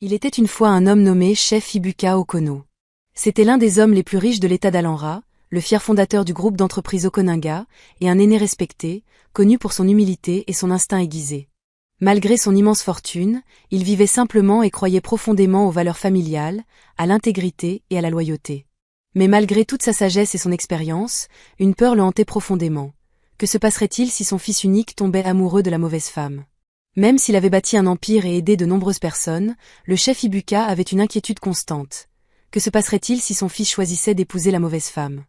Il était une fois un homme nommé chef Ibuka Okono. C'était l'un des hommes les plus riches de l'état d'Alanra, le fier fondateur du groupe d'entreprises Okoninga, et un aîné respecté, connu pour son humilité et son instinct aiguisé. Malgré son immense fortune, il vivait simplement et croyait profondément aux valeurs familiales, à l'intégrité et à la loyauté. Mais malgré toute sa sagesse et son expérience, une peur le hantait profondément. Que se passerait-il si son fils unique tombait amoureux de la mauvaise femme ? Même s'il avait bâti un empire et aidé de nombreuses personnes, le chef Ibuka avait une inquiétude constante. Que se passerait-il si son fils choisissait d'épouser la mauvaise femme ?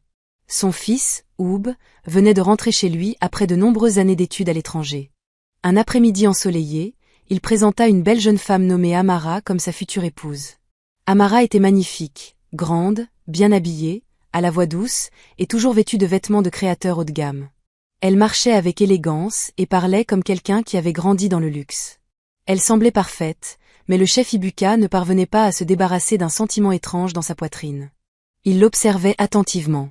Son fils, Oub, venait de rentrer chez lui après de nombreuses années d'études à l'étranger. Un après-midi ensoleillé, il présenta une belle jeune femme nommée Amara comme sa future épouse. Amara était magnifique, grande, bien habillée, à la voix douce, et toujours vêtue de vêtements de créateur haut de gamme. Elle marchait avec élégance et parlait comme quelqu'un qui avait grandi dans le luxe. Elle semblait parfaite, mais le chef Ibuka ne parvenait pas à se débarrasser d'un sentiment étrange dans sa poitrine. Il l'observait attentivement.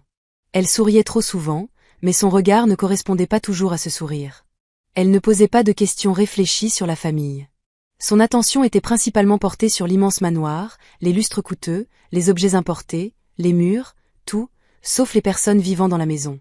Elle souriait trop souvent, mais son regard ne correspondait pas toujours à ce sourire. Elle ne posait pas de questions réfléchies sur la famille. Son attention était principalement portée sur l'immense manoir, les lustres coûteux, les objets importés, les murs, tout, sauf les personnes vivant dans la maison.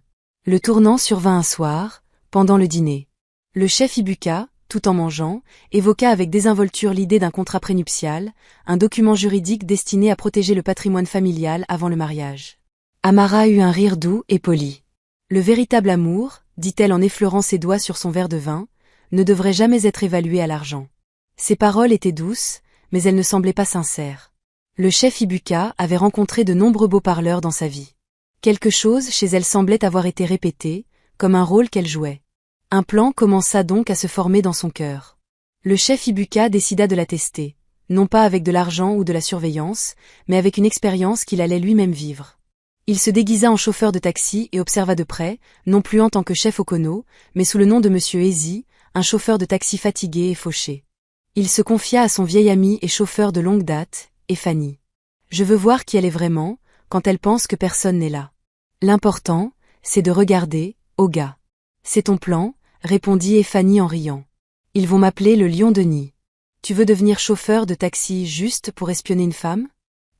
Le tournant survint un soir, pendant le dîner. Le chef Ibuka, tout en mangeant, évoqua avec désinvolture l'idée d'un contrat prénuptial, un document juridique destiné à protéger le patrimoine familial avant le mariage. Amara eut un rire doux et poli. Le véritable amour, dit-elle en effleurant ses doigts sur son verre de vin, ne devrait jamais être évalué à l'argent. Ses paroles étaient douces, mais elles ne semblaient pas sincères. Le chef Ibuka avait rencontré de nombreux beaux parleurs dans sa vie. Quelque chose chez elle semblait avoir été répété, comme un rôle qu'elle jouait. Un plan commença donc à se former dans son cœur. Le chef Ibuka décida de la tester, non pas avec de l'argent ou de la surveillance, mais avec une expérience qu'il allait lui-même vivre. Il se déguisa en chauffeur de taxi et observa de près, non plus en tant que chef Okono, mais sous le nom de Monsieur Ezi, un chauffeur de taxi fatigué et fauché. Il se confia à son vieil ami et chauffeur de longue date, Fanny. Je veux voir qui elle est vraiment, quand elle pense que personne n'est là. L'important, c'est de regarder, au gars. C'est ton plan, répondit Fanny en riant. Ils vont m'appeler le lion de Nid. Tu veux devenir chauffeur de taxi juste pour espionner une femme ?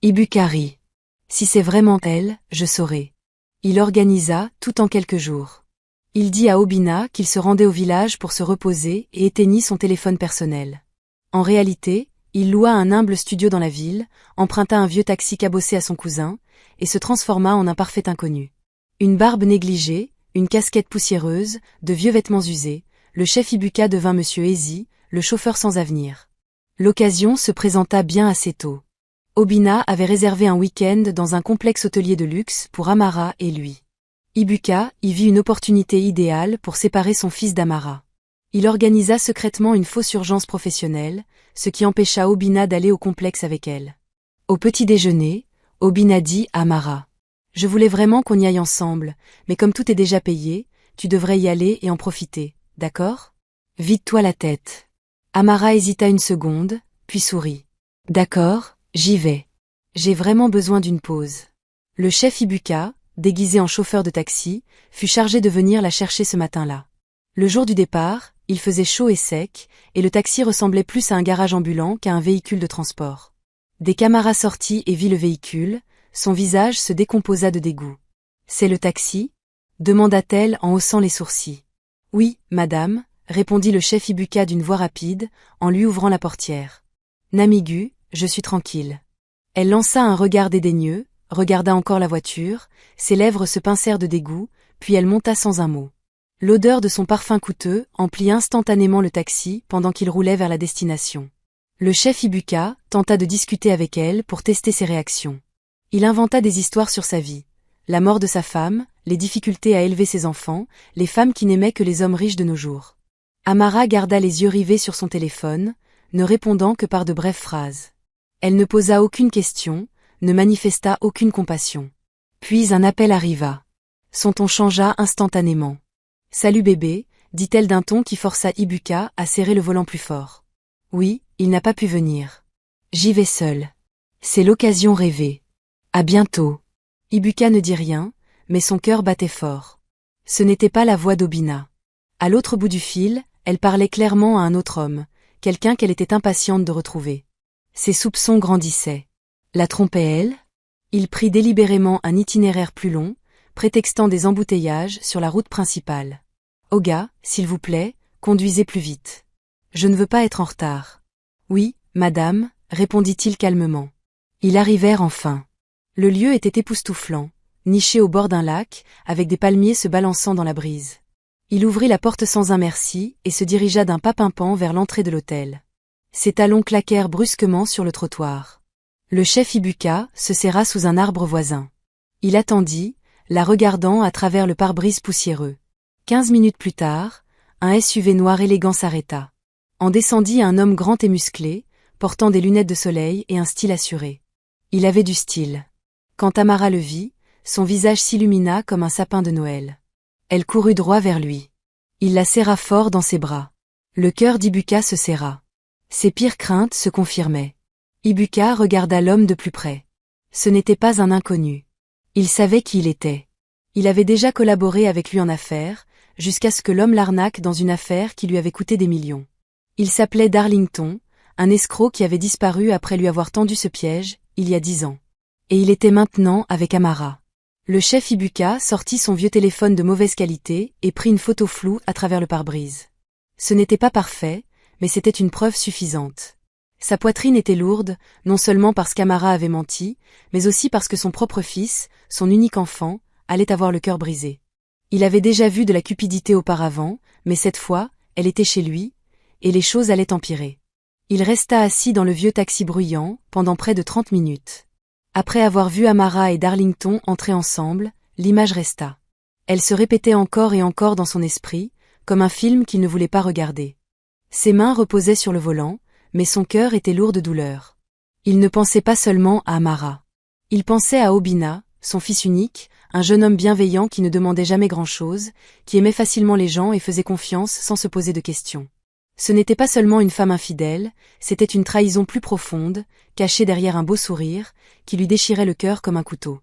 Ibuka rit. Si c'est vraiment elle, je saurai. Il organisa tout en quelques jours. Il dit à Obina qu'il se rendait au village pour se reposer et éteignit son téléphone personnel. En réalité, il loua un humble studio dans la ville, emprunta un vieux taxi cabossé à son cousin, et se transforma en un parfait inconnu. Une barbe négligée, une casquette poussiéreuse, de vieux vêtements usés, le chef Ibuka devint Monsieur Ezi, le chauffeur sans avenir. L'occasion se présenta bien assez tôt. Obina avait réservé un week-end dans un complexe hôtelier de luxe pour Amara et lui. Ibuka y vit une opportunité idéale pour séparer son fils d'Amara. Il organisa secrètement une fausse urgence professionnelle, ce qui empêcha Obina d'aller au complexe avec elle. Au petit déjeuner, Obina dit à Amara. « Je voulais vraiment qu'on y aille ensemble, mais comme tout est déjà payé, tu devrais y aller et en profiter, d'accord ? Vide-toi la tête. » Amara hésita une seconde, puis sourit. « D'accord, j'y vais. J'ai vraiment besoin d'une pause. » Le chef Ibuka, déguisé en chauffeur de taxi, fut chargé de venir la chercher ce matin-là. Le jour du départ, il faisait chaud et sec, et le taxi ressemblait plus à un garage ambulant qu'à un véhicule de transport. Dès qu'Amara sortit et vit le véhicule, son visage se décomposa de dégoût. « C'est le taxi ? » demanda-t-elle en haussant les sourcils. « Oui, madame, » répondit le chef Ibuka d'une voix rapide, en lui ouvrant la portière. « Namigu, je suis tranquille. » Elle lança un regard dédaigneux, regarda encore la voiture, ses lèvres se pincèrent de dégoût, puis elle monta sans un mot. L'odeur de son parfum coûteux emplit instantanément le taxi pendant qu'il roulait vers la destination. Le chef Ibuka tenta de discuter avec elle pour tester ses réactions. Il inventa des histoires sur sa vie. La mort de sa femme, les difficultés à élever ses enfants, les femmes qui n'aimaient que les hommes riches de nos jours. Amara garda les yeux rivés sur son téléphone, ne répondant que par de brèves phrases. Elle ne posa aucune question, ne manifesta aucune compassion. Puis un appel arriva. Son ton changea instantanément. « Salut bébé », dit-elle d'un ton qui força Ibuka à serrer le volant plus fort. « Oui, il n'a pas pu venir. J'y vais seule. C'est l'occasion rêvée. À bientôt. » Ibuka ne dit rien, mais son cœur battait fort. Ce n'était pas la voix d'Obina. À l'autre bout du fil, elle parlait clairement à un autre homme, quelqu'un qu'elle était impatiente de retrouver. Ses soupçons grandissaient. La trompait-elle? Il prit délibérément un itinéraire plus long, prétextant des embouteillages sur la route principale. « Olga, s'il vous plaît, conduisez plus vite. Je ne veux pas être en retard. »« Oui, madame, » répondit-il calmement. Ils arrivèrent enfin. Le lieu était époustouflant, niché au bord d'un lac, avec des palmiers se balançant dans la brise. Il ouvrit la porte sans un merci et se dirigea d'un pas pimpant vers l'entrée de l'hôtel. Ses talons claquèrent brusquement sur le trottoir. Le chef Ibuka se serra sous un arbre voisin. Il attendit, la regardant à travers le pare-brise poussiéreux. 15 minutes plus tard, un SUV noir élégant s'arrêta. En descendit un homme grand et musclé, portant des lunettes de soleil et un style assuré. Il avait du style. Quand Tamara le vit, son visage s'illumina comme un sapin de Noël. Elle courut droit vers lui. Il la serra fort dans ses bras. Le cœur d'Ibuka se serra. Ses pires craintes se confirmaient. Ibuka regarda l'homme de plus près. Ce n'était pas un inconnu. Il savait qui il était. Il avait déjà collaboré avec lui en affaires, jusqu'à ce que l'homme l'arnaque dans une affaire qui lui avait coûté des millions. Il s'appelait Darlington, un escroc qui avait disparu après lui avoir tendu ce piège, il y a 10 ans. Et il était maintenant avec Amara. Le chef Ibuka sortit son vieux téléphone de mauvaise qualité et prit une photo floue à travers le pare-brise. Ce n'était pas parfait, mais c'était une preuve suffisante. Sa poitrine était lourde, non seulement parce qu'Amara avait menti, mais aussi parce que son propre fils, son unique enfant, allait avoir le cœur brisé. Il avait déjà vu de la cupidité auparavant, mais cette fois, elle était chez lui, et les choses allaient empirer. Il resta assis dans le vieux taxi bruyant, pendant près de 30 minutes. Après avoir vu Amara et Darlington entrer ensemble, l'image resta. Elle se répétait encore et encore dans son esprit, comme un film qu'il ne voulait pas regarder. Ses mains reposaient sur le volant, mais son cœur était lourd de douleur. Il ne pensait pas seulement à Amara. Il pensait à Obina, son fils unique, un jeune homme bienveillant qui ne demandait jamais grand-chose, qui aimait facilement les gens et faisait confiance sans se poser de questions. Ce n'était pas seulement une femme infidèle, c'était une trahison plus profonde, cachée derrière un beau sourire, qui lui déchirait le cœur comme un couteau.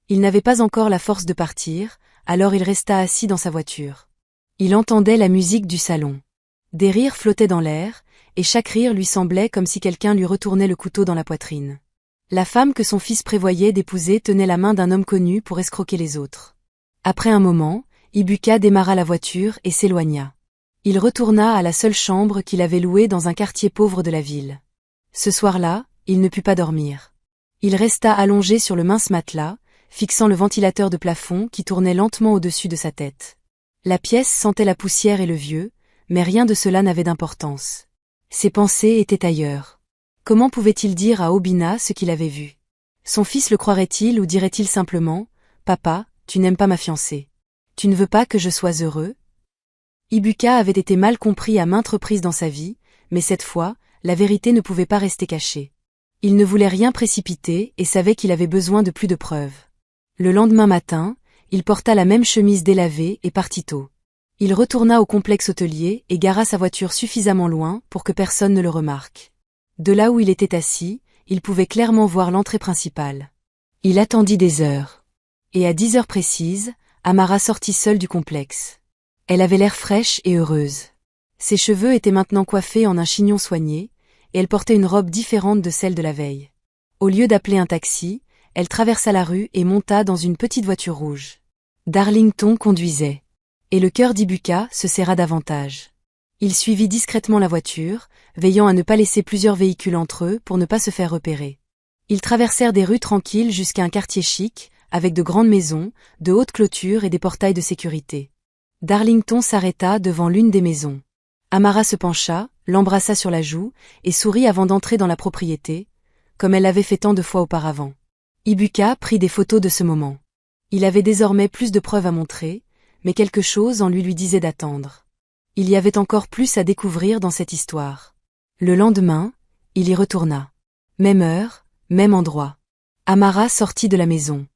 Il n'avait pas encore la force de partir, alors il resta assis dans sa voiture. Il entendait la musique du salon. Des rires flottaient dans l'air, et chaque rire lui semblait comme si quelqu'un lui retournait le couteau dans la poitrine. La femme que son fils prévoyait d'épouser tenait la main d'un homme connu pour escroquer les autres. Après un moment, Ibuka démarra la voiture et s'éloigna. Il retourna à la seule chambre qu'il avait louée dans un quartier pauvre de la ville. Ce soir-là, il ne put pas dormir. Il resta allongé sur le mince matelas, fixant le ventilateur de plafond qui tournait lentement au-dessus de sa tête. La pièce sentait la poussière et le vieux, mais rien de cela n'avait d'importance. Ses pensées étaient ailleurs. Comment pouvait-il dire à Obina ce qu'il avait vu? Son fils le croirait-il ou dirait-il simplement « Papa, tu n'aimes pas ma fiancée. Tu ne veux pas que je sois heureux ?» Ibuka avait été mal compris à maintes reprises dans sa vie, mais cette fois, la vérité ne pouvait pas rester cachée. Il ne voulait rien précipiter et savait qu'il avait besoin de plus de preuves. Le lendemain matin, il porta la même chemise délavée et partit tôt. Il retourna au complexe hôtelier et gara sa voiture suffisamment loin pour que personne ne le remarque. De là où il était assis, il pouvait clairement voir l'entrée principale. Il attendit des heures. Et à 10 heures précises, Amara sortit seule du complexe. Elle avait l'air fraîche et heureuse. Ses cheveux étaient maintenant coiffés en un chignon soigné, et elle portait une robe différente de celle de la veille. Au lieu d'appeler un taxi, elle traversa la rue et monta dans une petite voiture rouge. Darlington conduisait. Et le cœur d'Ibuka se serra davantage. Il suivit discrètement la voiture, veillant à ne pas laisser plusieurs véhicules entre eux pour ne pas se faire repérer. Ils traversèrent des rues tranquilles jusqu'à un quartier chic, avec de grandes maisons, de hautes clôtures et des portails de sécurité. Darlington s'arrêta devant l'une des maisons. Amara se pencha, l'embrassa sur la joue, et sourit avant d'entrer dans la propriété, comme elle l'avait fait tant de fois auparavant. Ibuka prit des photos de ce moment. Il avait désormais plus de preuves à montrer, mais quelque chose en lui disait d'attendre. Il y avait encore plus à découvrir dans cette histoire. Le lendemain, il y retourna. Même heure, même endroit. Amara sortit de la maison.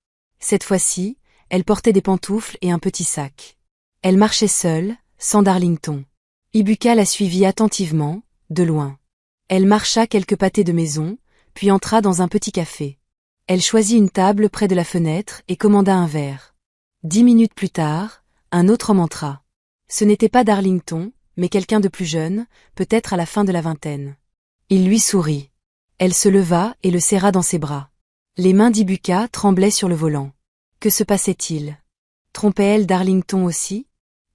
Cette fois-ci, elle portait des pantoufles et un petit sac. Elle marchait seule, sans Darlington. Ibuka la suivit attentivement, de loin. Elle marcha quelques pâtés de maison, puis entra dans un petit café. Elle choisit une table près de la fenêtre et commanda un verre. 10 minutes plus tard, un autre homme entra. Ce n'était pas Darlington, mais quelqu'un de plus jeune, peut-être à la fin de la vingtaine. Il lui sourit. Elle se leva et le serra dans ses bras. Les mains d'Ibuka tremblaient sur le volant. Que se passait-il? Trompait-elle Darlington aussi?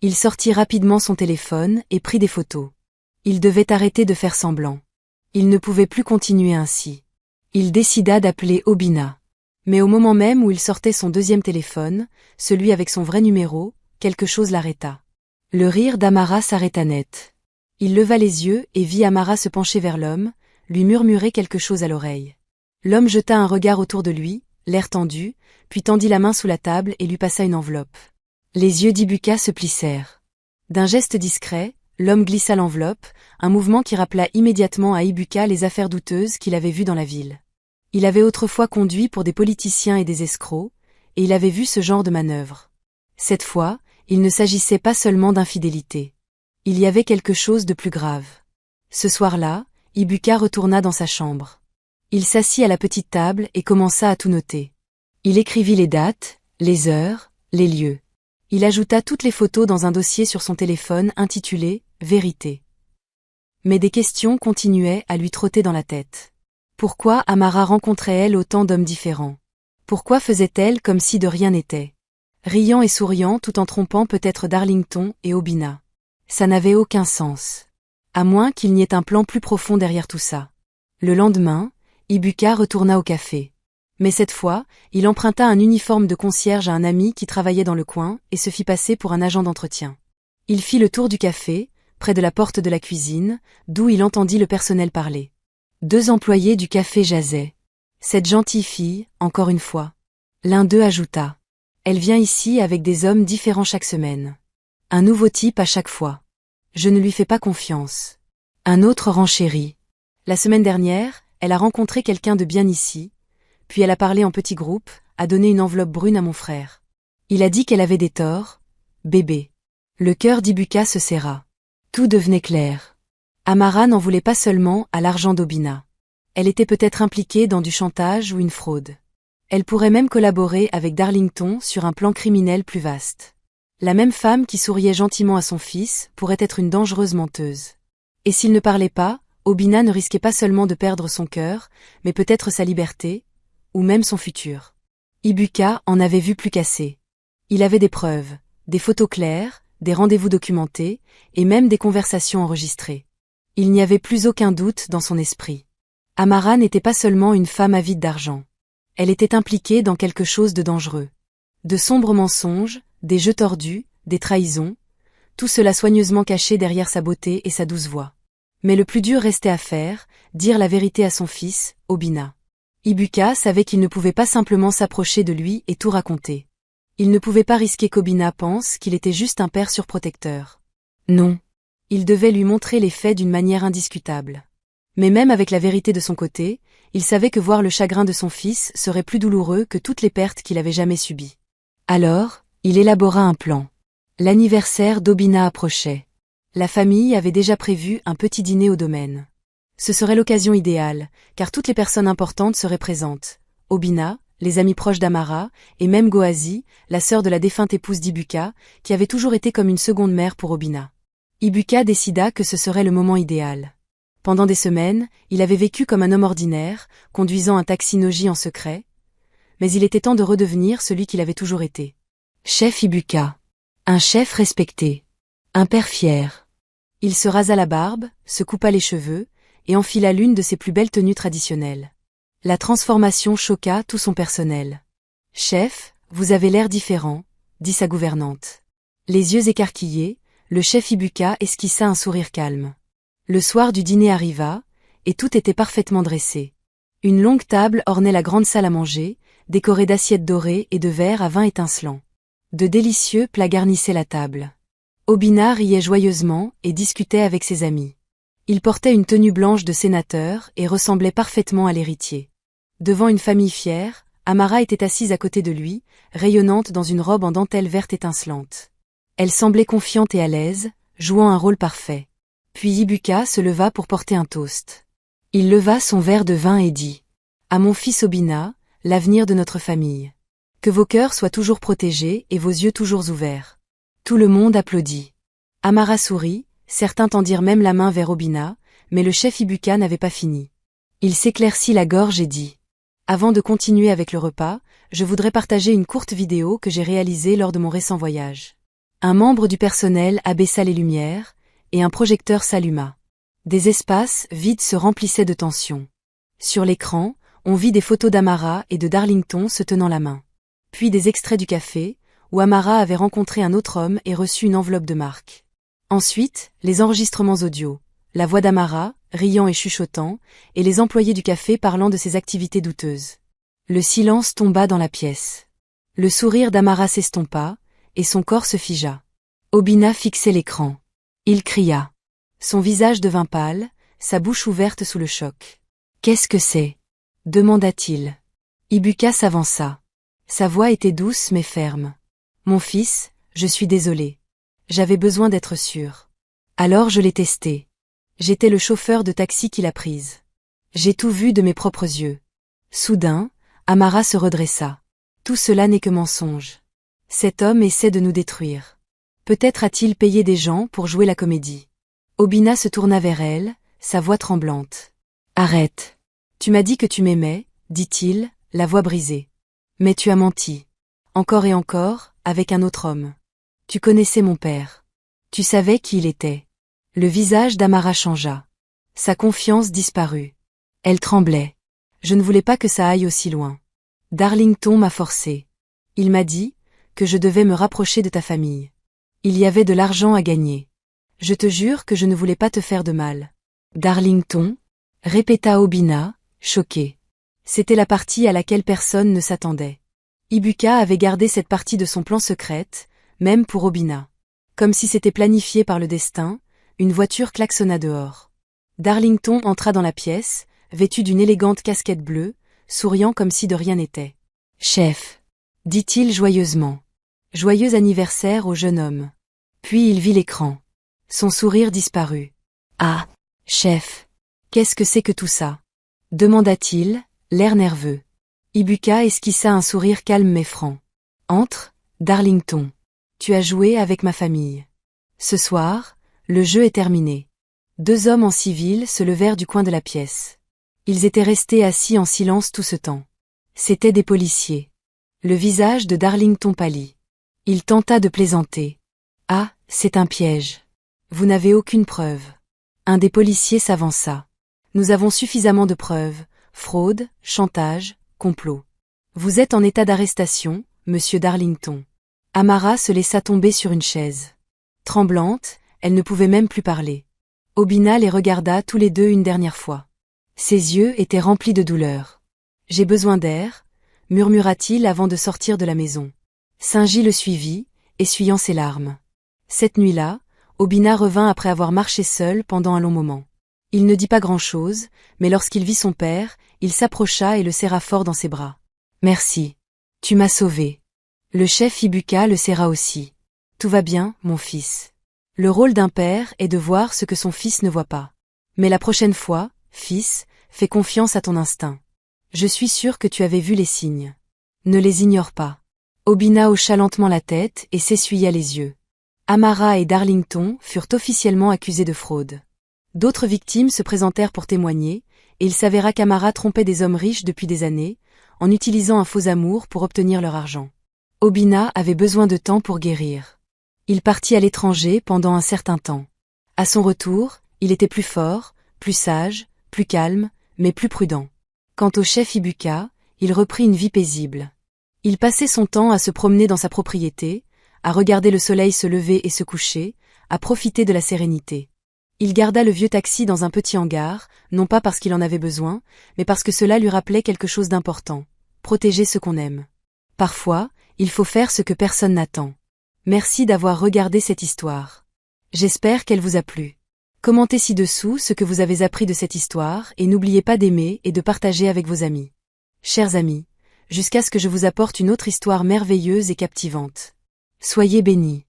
Il sortit rapidement son téléphone et prit des photos. Il devait arrêter de faire semblant. Il ne pouvait plus continuer ainsi. Il décida d'appeler Obina. Mais au moment même où il sortait son deuxième téléphone, celui avec son vrai numéro, quelque chose l'arrêta. Le rire d'Amara s'arrêta net. Il leva les yeux et vit Amara se pencher vers l'homme, lui murmurer quelque chose à l'oreille. L'homme jeta un regard autour de lui, l'air tendu, puis tendit la main sous la table et lui passa une enveloppe. Les yeux d'Ibuka se plissèrent. D'un geste discret, l'homme glissa l'enveloppe, un mouvement qui rappela immédiatement à Ibuka les affaires douteuses qu'il avait vues dans la ville. Il avait autrefois conduit pour des politiciens et des escrocs, et il avait vu ce genre de manœuvre. Cette fois, il ne s'agissait pas seulement d'infidélité. Il y avait quelque chose de plus grave. Ce soir-là, Ibuka retourna dans sa chambre. Il s'assit à la petite table et commença à tout noter. Il écrivit les dates, les heures, les lieux. Il ajouta toutes les photos dans un dossier sur son téléphone intitulé « Vérité ». Mais des questions continuaient à lui trotter dans la tête. Pourquoi Amara rencontrait-elle autant d'hommes différents? Pourquoi faisait-elle comme si de rien n'était? Riant et souriant tout en trompant peut-être Darlington et Obina. Ça n'avait aucun sens. À moins qu'il n'y ait un plan plus profond derrière tout ça. Le lendemain, Ibuka retourna au café. Mais cette fois, il emprunta un uniforme de concierge à un ami qui travaillait dans le coin et se fit passer pour un agent d'entretien. Il fit le tour du café, près de la porte de la cuisine, d'où il entendit le personnel parler. 2 employés du café jasaient. Cette gentille fille, encore une fois. L'un d'eux ajouta. Elle vient ici avec des hommes différents chaque semaine. Un nouveau type à chaque fois. Je ne lui fais pas confiance. Un autre renchérit. La semaine dernière, elle a rencontré quelqu'un de bien ici, puis elle a parlé en petit groupe, a donné une enveloppe brune à mon frère. Il a dit qu'elle avait des torts. Bébé. Le cœur d'Ibuka se serra. Tout devenait clair. Amara n'en voulait pas seulement à l'argent d'Obina. Elle était peut-être impliquée dans du chantage ou une fraude. Elle pourrait même collaborer avec Darlington sur un plan criminel plus vaste. La même femme qui souriait gentiment à son fils pourrait être une dangereuse menteuse. Et s'il ne parlait pas, Obina ne risquait pas seulement de perdre son cœur, mais peut-être sa liberté, ou même son futur. Ibuka en avait vu plus qu'assez. Il avait des preuves, des photos claires, des rendez-vous documentés, et même des conversations enregistrées. Il n'y avait plus aucun doute dans son esprit. Amara n'était pas seulement une femme avide d'argent. Elle était impliquée dans quelque chose de dangereux. De sombres mensonges, des jeux tordus, des trahisons, tout cela soigneusement caché derrière sa beauté et sa douce voix. Mais le plus dur restait à faire, dire la vérité à son fils, Obina. Ibuka savait qu'il ne pouvait pas simplement s'approcher de lui et tout raconter. Il ne pouvait pas risquer qu'Obina pense qu'il était juste un père surprotecteur. Non. Il devait lui montrer les faits d'une manière indiscutable. Mais même avec la vérité de son côté, il savait que voir le chagrin de son fils serait plus douloureux que toutes les pertes qu'il avait jamais subies. Alors, il élabora un plan. L'anniversaire d'Obina approchait. La famille avait déjà prévu un petit dîner au domaine. Ce serait l'occasion idéale, car toutes les personnes importantes seraient présentes. Obina, les amis proches d'Amara, et même Goazi, la sœur de la défunte épouse d'Ibuka, qui avait toujours été comme une seconde mère pour Obina. Ibuka décida que ce serait le moment idéal. Pendant des semaines, il avait vécu comme un homme ordinaire, conduisant un taxi Noji en secret, mais il était temps de redevenir celui qu'il avait toujours été. Chef Ibuka. Un chef respecté. Un père fier. Il se rasa la barbe, se coupa les cheveux, et enfila l'une de ses plus belles tenues traditionnelles. La transformation choqua tout son personnel. « Chef, vous avez l'air différent », dit sa gouvernante. Les yeux écarquillés, le chef Ibuka esquissa un sourire calme. Le soir du dîner arriva, et tout était parfaitement dressé. Une longue table ornait la grande salle à manger, décorée d'assiettes dorées et de verres à vin étincelant. De délicieux plats garnissaient la table. Obina riait joyeusement et discutait avec ses amis. Il portait une tenue blanche de sénateur et ressemblait parfaitement à l'héritier. Devant une famille fière, Amara était assise à côté de lui, rayonnante dans une robe en dentelle verte étincelante. Elle semblait confiante et à l'aise, jouant un rôle parfait. Puis Ibuka se leva pour porter un toast. Il leva son verre de vin et dit « À mon fils Obina, l'avenir de notre famille. Que vos cœurs soient toujours protégés et vos yeux toujours ouverts. » Tout le monde applaudit. Amara sourit, certains tendirent même la main vers Obina, mais le chef Ibuka n'avait pas fini. Il s'éclaircit la gorge et dit: Avant de continuer avec le repas, je voudrais partager une courte vidéo que j'ai réalisée lors de mon récent voyage. Un membre du personnel abaissa les lumières, et un projecteur s'alluma. Des espaces vides se remplissaient de tension. Sur l'écran, on vit des photos d'Amara et de Darlington se tenant la main. Puis des extraits du café, où Amara avait rencontré un autre homme et reçu une enveloppe de marque. Ensuite, les enregistrements audio, la voix d'Amara, riant et chuchotant, et les employés du café parlant de ses activités douteuses. Le silence tomba dans la pièce. Le sourire d'Amara s'estompa, et son corps se figea. Obina fixait l'écran. Il cria. Son visage devint pâle, sa bouche ouverte sous le choc. « Qu'est-ce que c'est » demanda-t-il. Ibuka s'avança. Sa voix était douce mais ferme. « Mon fils, je suis désolé. J'avais besoin d'être sûr. Alors je l'ai testé. J'étais le chauffeur de taxi qui l'a prise. J'ai tout vu de mes propres yeux. » Soudain, Amara se redressa. « Tout cela n'est que mensonge. Cet homme essaie de nous détruire. Peut-être a-t-il payé des gens pour jouer la comédie. » Obina se tourna vers elle, sa voix tremblante. « Arrête. Tu m'as dit que tu m'aimais, dit-il, la voix brisée. Mais tu as menti. Encore et encore, avec un autre homme. Tu connaissais mon père. Tu savais qui il était. » Le visage d'Amara changea. Sa confiance disparut. Elle tremblait. « Je ne voulais pas que ça aille aussi loin. Darlington m'a forcé. Il m'a dit que je devais me rapprocher de ta famille. Il y avait de l'argent à gagner. Je te jure que je ne voulais pas te faire de mal. » Darlington, répéta Obina, choquée. C'était la partie à laquelle personne ne s'attendait. Ibuka avait gardé cette partie de son plan secrète, même pour Obina. Comme si c'était planifié par le destin, une voiture klaxonna dehors. Darlington entra dans la pièce, vêtu d'une élégante casquette bleue, souriant comme si de rien n'était. « Chef » dit-il joyeusement. « Joyeux anniversaire au jeune homme. » Puis il vit l'écran. Son sourire disparut. « Ah, chef, qu'est-ce que c'est que tout ça ?» demanda-t-il, l'air nerveux. Ibuka esquissa un sourire calme mais franc. « Entre, Darlington. Tu as joué avec ma famille. Ce soir, le jeu est terminé. » Deux hommes en civil se levèrent du coin de la pièce. Ils étaient restés assis en silence tout ce temps. C'étaient des policiers. Le visage de Darlington pâlit. Il tenta de plaisanter. « Ah, c'est un piège. Vous n'avez aucune preuve. » Un des policiers s'avança. « Nous avons suffisamment de preuves. Fraude, chantage, complot. Vous êtes en état d'arrestation, monsieur Darlington. » Amara se laissa tomber sur une chaise. Tremblante, elle ne pouvait même plus parler. Obina les regarda tous les deux une dernière fois. Ses yeux étaient remplis de douleur. « J'ai besoin d'air » murmura-t-il avant de sortir de la maison. Saint-Gy le suivit, essuyant ses larmes. Cette nuit-là, Obina revint après avoir marché seul pendant un long moment. Il ne dit pas grand-chose, mais lorsqu'il vit son père, il s'approcha et le serra fort dans ses bras. « Merci. Tu m'as sauvé. » Le chef Ibuka le serra aussi. « Tout va bien, mon fils. Le rôle d'un père est de voir ce que son fils ne voit pas. Mais la prochaine fois, fils, fais confiance à ton instinct. Je suis sûr que tu avais vu les signes. Ne les ignore pas. » Obina hocha lentement la tête et s'essuya les yeux. Amara et Darlington furent officiellement accusés de fraude. D'autres victimes se présentèrent pour témoigner, et il s'avéra qu'Amara trompait des hommes riches depuis des années, en utilisant un faux amour pour obtenir leur argent. Obina avait besoin de temps pour guérir. Il partit à l'étranger pendant un certain temps. À son retour, il était plus fort, plus sage, plus calme, mais plus prudent. Quant au chef Ibuka, il reprit une vie paisible. Il passait son temps à se promener dans sa propriété, à regarder le soleil se lever et se coucher, à profiter de la sérénité. Il garda le vieux taxi dans un petit hangar, non pas parce qu'il en avait besoin, mais parce que cela lui rappelait quelque chose d'important, protéger ce qu'on aime. Parfois, il faut faire ce que personne n'attend. Merci d'avoir regardé cette histoire. J'espère qu'elle vous a plu. Commentez ci-dessous ce que vous avez appris de cette histoire et n'oubliez pas d'aimer et de partager avec vos amis. Chers amis, jusqu'à ce que je vous apporte une autre histoire merveilleuse et captivante. Soyez bénis.